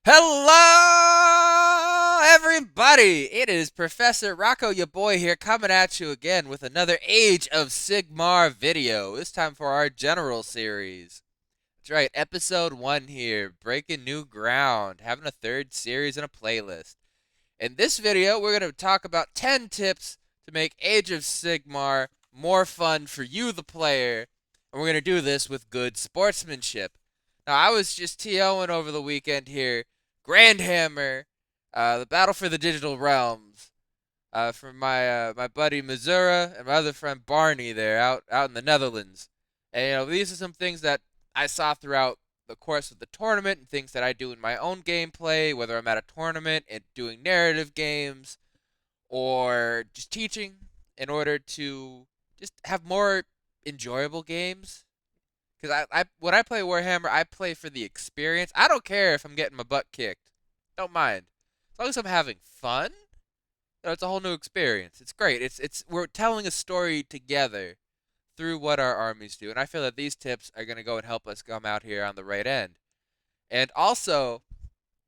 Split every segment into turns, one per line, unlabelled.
Hello, everybody! It is Professor Rocco, your boy here, coming at you again with another Age of Sigmar video. This time for our general series. That's right, episode 1 here, breaking new ground, having a third series and a playlist. In this video, we're going to talk about 10 tips to make Age of Sigmar more fun for you, the player, and we're going to do this with good sportsmanship. Now, I was just TOing over the weekend here, Grandhammer, the Battle for the Digital Realms, from my buddy Missoura and my other friend Barney there out in the Netherlands. And these are some things that I saw throughout the course of the tournament and things that I do in my own gameplay, whether I'm at a tournament and doing narrative games or just teaching in order to just have more enjoyable games. Because when I play Warhammer, I play for the experience. I don't care if I'm getting my butt kicked. Don't mind. As long as I'm having fun, it's a whole new experience. It's great. It's we're telling a story together through what our armies do, and I feel that these tips are gonna go and help us come out here on the right end. And also,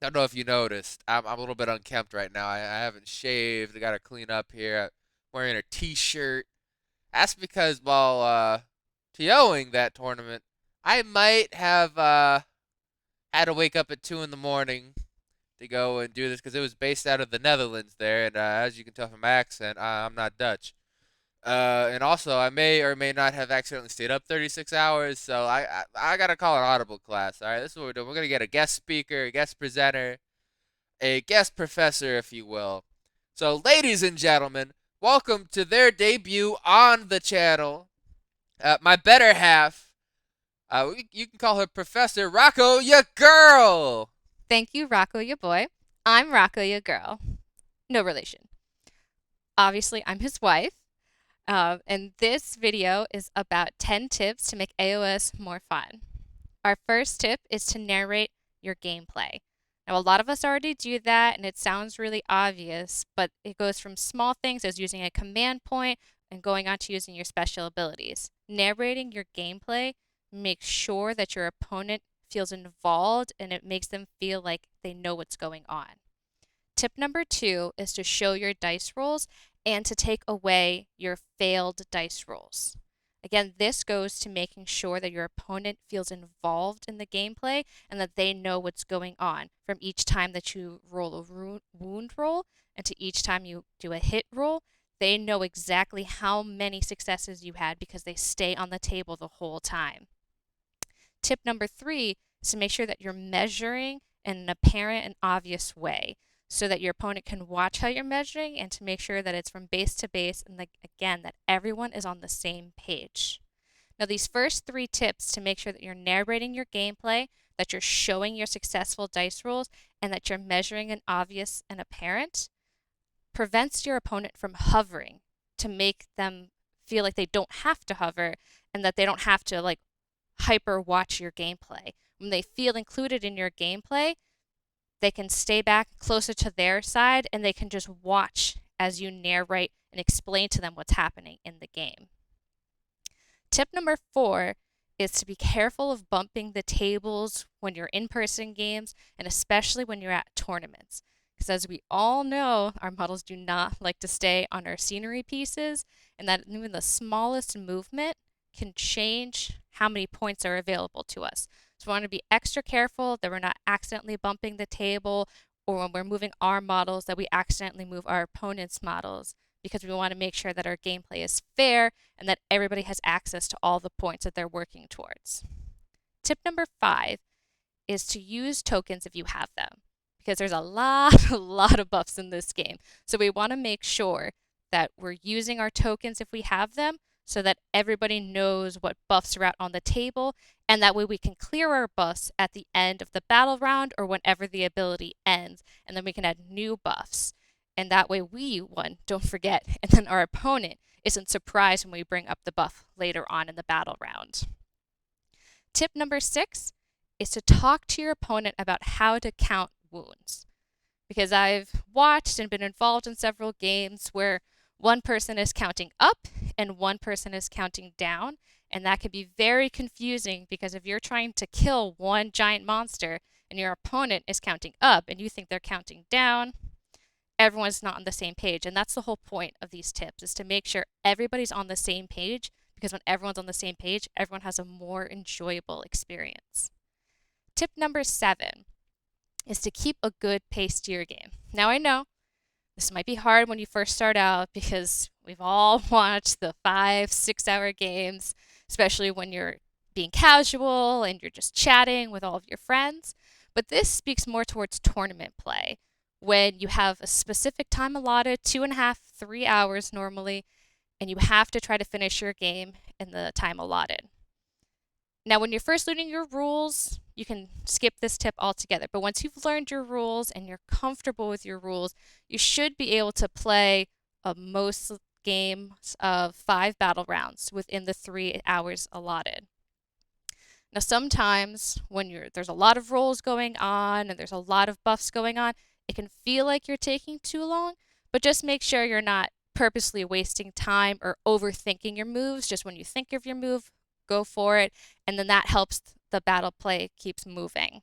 I don't know if you noticed, I'm a little bit unkempt right now. I haven't shaved. I gotta clean up here. I'm wearing a t-shirt. That's because while TOing that tournament, I might have had to wake up at 2 in the morning to go and do this because it was based out of the Netherlands there, and as you can tell from my accent, I'm not Dutch. And also, I may or may not have accidentally stayed up 36 hours, so I gotta call an audible class. All right, this is what we're doing. We're gonna get a guest speaker, a guest presenter, a guest professor, if you will. So, ladies and gentlemen, welcome to their debut on the channel. My better half. You can call her Professor Rocco, your girl.
Thank you, Rocco, your boy. I'm Rocco, your girl. No relation. Obviously, I'm his wife. And this video is about 10 tips to make AoS more fun. Our first tip is to narrate your gameplay. Now, a lot of us already do that, and it sounds really obvious, but it goes from small things as using a command point and going on to using your special abilities. Narrating your gameplay makes sure that your opponent feels involved and it makes them feel like they know what's going on. Tip number 2 is to show your dice rolls and to take away your failed dice rolls. Again, this goes to making sure that your opponent feels involved in the gameplay and that they know what's going on from each time that you roll a wound roll and to each time you do a hit roll. They know exactly how many successes you had because they stay on the table the whole time. Tip number 3 is to make sure that you're measuring in an apparent and obvious way so that your opponent can watch how you're measuring and to make sure that it's from base to base and again that everyone is on the same page. Now these first 3 tips to make sure that you're narrating your gameplay, that you're showing your successful dice rolls, and that you're measuring in obvious and apparent prevents your opponent from hovering to make them feel like they don't have to hover and that they don't have to hyper watch your gameplay. When they feel included in your gameplay, they can stay back closer to their side and they can just watch as you narrate and explain to them what's happening in the game. Tip number 4 is to be careful of bumping the tables when you're in-person games and especially when you're at tournaments. Because as we all know, our models do not like to stay on our scenery pieces and that even the smallest movement can change how many points are available to us. So we want to be extra careful that we're not accidentally bumping the table or when we're moving our models that we accidentally move our opponent's models because we want to make sure that our gameplay is fair and that everybody has access to all the points that they're working towards. Tip number 5 is to use tokens if you have them because there's a lot of buffs in this game. So we want to make sure that we're using our tokens if we have them so that everybody knows what buffs are out on the table, and that way we can clear our buffs at the end of the battle round or whenever the ability ends, and then we can add new buffs. And that way we, don't forget, and then our opponent isn't surprised when we bring up the buff later on in the battle round. Tip number 6 is to talk to your opponent about how to count wounds. Because I've watched and been involved in several games where one person is counting up and one person is counting down, and that can be very confusing because if you're trying to kill one giant monster and your opponent is counting up and you think they're counting down, everyone's not on the same page. And that's the whole point of these tips, is to make sure everybody's on the same page, because when everyone's on the same page, everyone has a more enjoyable experience. Tip number 7 is to keep a good pace to your game. Now, I know this might be hard when you first start out because we've all watched the 5-6 hour games, especially when you're being casual and you're just chatting with all of your friends. But this speaks more towards tournament play, when you have a specific time allotted, 2.5, 3 hours normally, and you have to try to finish your game in the time allotted. Now, when you're first learning your rules, you can skip this tip altogether. But once you've learned your rules and you're comfortable with your rules, you should be able to play most games of 5 battle rounds within the 3 hours allotted. Now, sometimes when there's a lot of rolls going on and there's a lot of buffs going on, it can feel like you're taking too long, but just make sure you're not purposely wasting time or overthinking your moves. Just when you think of your move, go for it, and then that helps the battle play keeps moving.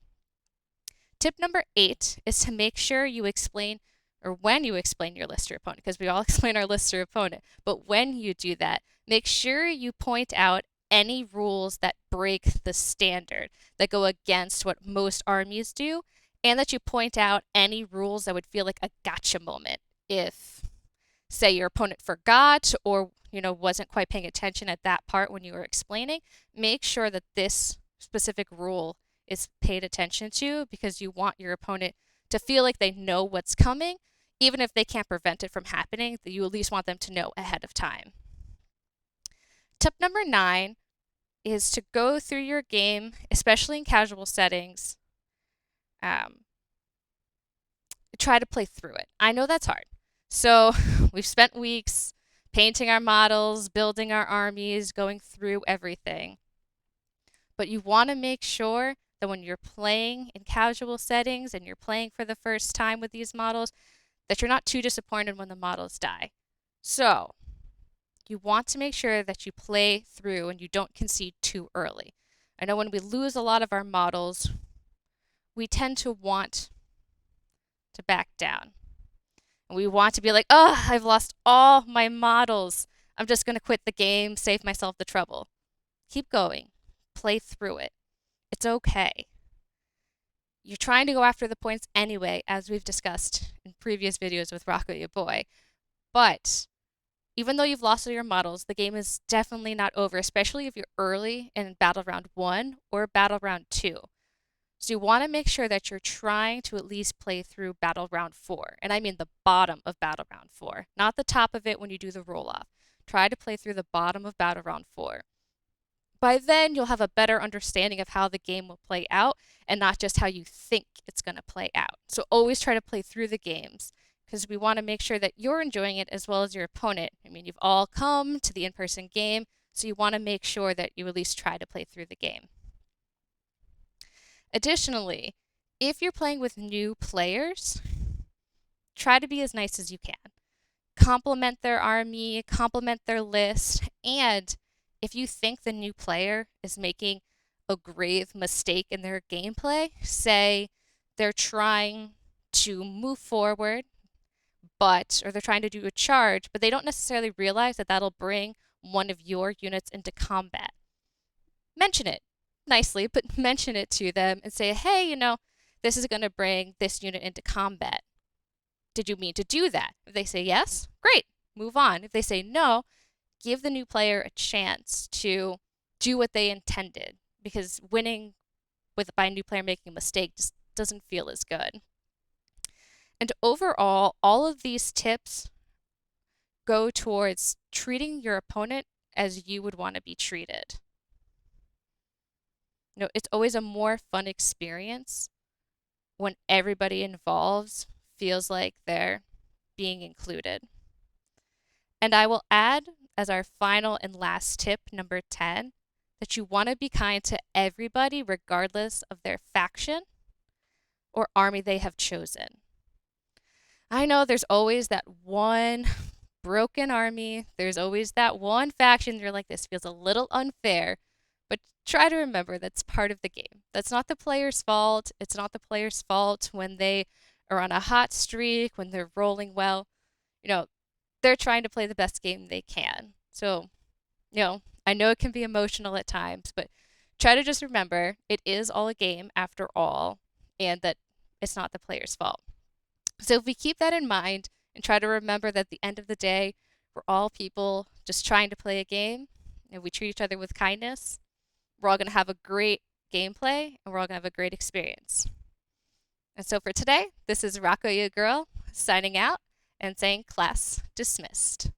Tip number 8 is to make sure you explain, or when you explain your list to your opponent, because we all explain our list to your opponent, but when you do that, make sure you point out any rules that break the standard, that go against what most armies do, and that you point out any rules that would feel like a gotcha moment. If, say, your opponent forgot or wasn't quite paying attention at that part when you were explaining, make sure that this specific rule is paid attention to, because you want your opponent to feel like they know what's coming, even if they can't prevent it from happening, that you at least want them to know ahead of time. Tip number 9 is to go through your game, especially in casual settings. Try to play through it. I know that's hard. So we've spent weeks painting our models, building our armies, going through everything. But you want to make sure that when you're playing in casual settings and you're playing for the first time with these models, that you're not too disappointed when the models die. So you want to make sure that you play through and you don't concede too early. I know when we lose a lot of our models, we tend to want to back down. And we want to be like, oh, I've lost all my models. I'm just going to quit the game, save myself the trouble. Keep going. Play through it. It's okay. You're trying to go after the points anyway, as we've discussed in previous videos with Rocco, your boy. But even though you've lost all your models, the game is definitely not over, especially if you're early in Battle Round 1 or Battle Round 2. So you want to make sure that you're trying to at least play through Battle Round 4. And I mean the bottom of Battle Round 4, not the top of it when you do the roll-off. Try to play through the bottom of Battle Round 4. By then, you'll have a better understanding of how the game will play out and not just how you think it's going to play out. So always try to play through the games, because we want to make sure that you're enjoying it as well as your opponent. I mean, you've all come to the in-person game, so you want to make sure that you at least try to play through the game. Additionally, if you're playing with new players, try to be as nice as you can. Compliment their army, compliment their list, and if you think the new player is making a grave mistake in their gameplay, say they're trying to move forward, or they're trying to do a charge, but they don't necessarily realize that that'll bring one of your units into combat. Mention it nicely, but mention it to them and say, hey, this is going to bring this unit into combat. Did you mean to do that? If they say yes, great, move on. If they say no, give the new player a chance to do what they intended, because winning by a new player making a mistake just doesn't feel as good. And overall, all of these tips go towards treating your opponent as you would want to be treated. It's always a more fun experience when everybody involved feels like they're being included. And I will add, as our final and last tip, number 10, that you want to be kind to everybody regardless of their faction or army they have chosen. I know there's always that one broken army. There's always that one faction you're like, this feels a little unfair. But try to remember that's part of the game. That's not the player's fault. It's not the player's fault when they are on a hot streak, when they're rolling well. You know, they're trying to play the best game they can. So, I know it can be emotional at times, but try to just remember it is all a game after all, and that it's not the player's fault. So if we keep that in mind and try to remember that at the end of the day, we're all people just trying to play a game, and we treat each other with kindness, we're all going to have a great gameplay and we're all going to have a great experience. And so for today, this is Rocco, your girl, signing out and saying class dismissed.